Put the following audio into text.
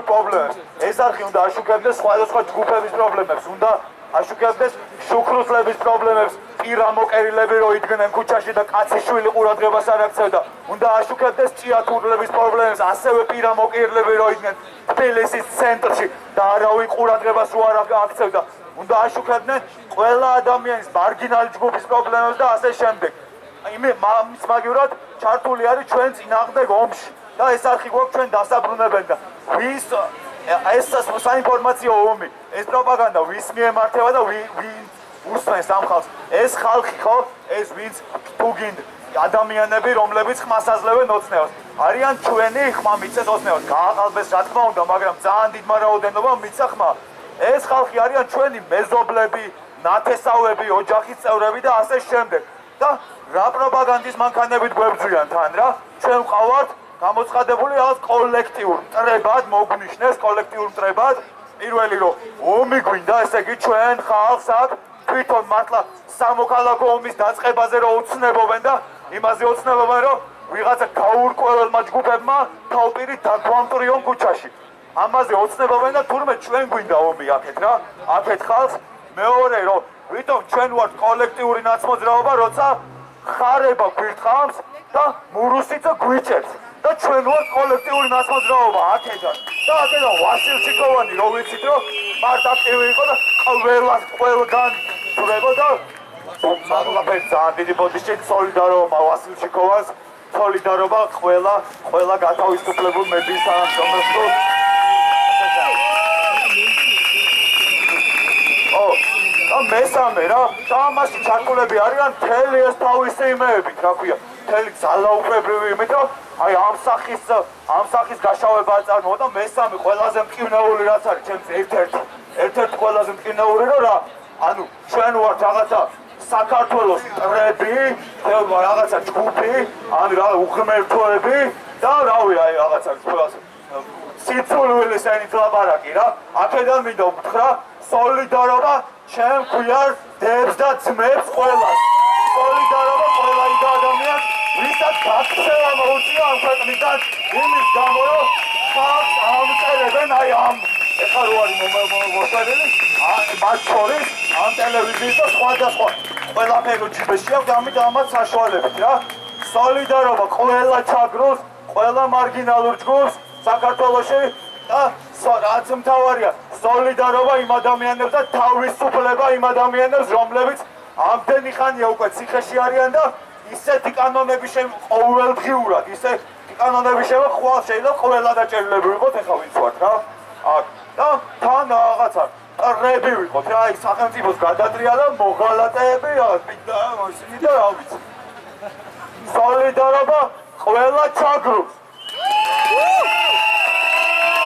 პრობლემებს. ეს არხი უნდა აშუქებდეს სხვადასხვა ჯგუფების პრობლემებს, უნდა აშუქებდეს შუქრუსლების პრობლემებს, პირა მოკერილები რო იდგნენ ქუჩაში და კაცის შვილი ყურადღებას არ აქცევდა. უნდა აშუქებდეს ჭიათურლების პრობლემებს, ასევე პირა მოკერილები რო იდგნენ თბილისის ცენტრში და არავინ ყურადღებას არ აქცევდა. უნდა აშუქებდნენ ყველა ადამიანის მარგინალი ჯგუფის პრობლემებს და ასე შემდეგ. იმის მაგივრად ჩართული არის ჩვენ წინააღმდეგ ომში და ეს არხი გვაქვს ჩვენ დასაბრუნებენ და ვის ეს საინფორმაციო ომი, ეს პროპაგანდა ვის მიემართება და ვინ უსმენს ამ ხალხს. ეს ხალხი ხო, ეს ვინც თუ გინდ ადამიანები, რომლებიც ხმას აძლევენ ოცნებას. არიან ჩვენი ხმა მიცეთ ოცნებას. გააყალბეს რა თქმა უნდა, მაგრამ ძალიან დიდმა რაოდენობამ მიცა ხმა. ეს ხალხი არიან ჩვენი მეზობლები, ნათესავები, ოჯახის წევრები და ასე შემდეგ. და რა პროპაგანდის მანქანებით გვებრძვიან თან რა? ჩვენ ვყავართ გამოცხადებული რაღაც კოლექტიურ მტრებად, მოგნიშნეს კოლექტიურ მტრებად. პირველი რომ ომი გვინდა, ესე იგი ჩვენ ხალხს აქ თვითონ მართლა სამოქალაქო ომის დაწყებაზე რომ ოცნებობენ და იმაზე ოცნებობენ რომ ვიღაცა გაურკვეველმა ჯგუფებმა თავპირი დაგვამტრიონ ქუჩაში. ამაზე ოცნებობენ და თურმე ჩვენ გვინდა ომი აქეთ რა? აქეთ ხალხს მეორე რომ ვიტომ ჩვენ ვართ კოლექტიური ნაცმოძრაობა, როცა ხარება გვირთხავს და მურუსიცა გვიჭერს. და ჩვენ ვართ კოლექტიური ნაცმოძრაობა აქედან. და აქედან ვასილ ჩიკოვანი რო ვიცით რომ პარტაქტივი იყო და ყველგან ვრებოდა მაგალითად ძალიან დიდი ბოდიში სოლიდარობა ვასილ ჩიკოვანს, სოლიდარობა ყველა გათავისუფლებულ მედიის თანამშრომლებს. და მესამე რა, და ამაში ჩართულები არიან მთელი ეს თავისი იმეებით, რა ქვია, მთელი ძალაუფლებრივი იმით, რომ აი ამ სახის გაშავება აწარმოა და მესამე ყველაზე მტკივნეული რაც არის, ჩემს ერთ-ერთი ყველაზე მტკივნეული რომ რა, ანუ ჩვენ ვართ რაღაცა საქართველოს მტრები, რაღაცა ჯგუფი, ანუ რა უღმერთოები და რავი აი რაღაცა სიცოცხლის ენით ლაპარაკი რა, აქედან მინდა ვუთხრა სოლიდარობა ჩემ გვიარ დებს და ძმებს ყველას. სოლიდარობა ყველა იმ ადამიანს, ვისაც გაქცევა მოუწია ამ ქვეყნიდან იმის გამო, რომ ხალხს ამწერებენ აი ამ ეხლა რო არის მოშორილი, მათ შორის ამ ტელევიზიის და სხვადასხვა ყველაფერი ჯიბეში აქვს, ამიტომ ამას საშუალებით რა. სოლიდარობა ყველა ჩაგროს, ყველა მარგინალურ ჯგუფს საქართველოში და რაც მთავარია სოლიდარობა იმ ადამიანებს და თავისუფლება იმ ადამიანებს, რომლებიც ამდენი ხანია უკვე ციხეში არიან და ისეთი კანონები ყოველდღიურად, ისეთი კანონები ხვალ შეიძლება ყველა დაჭერილები ვიყოთ, ეხლა ვინც ვართ რა. და თან რაღაცა რები ვიყოთ რა, აი სახელმწიფოს გადატრია და მოღალატეები ისინი და რა ვიცი. სოლიდარობა ყველა ჩაგროს.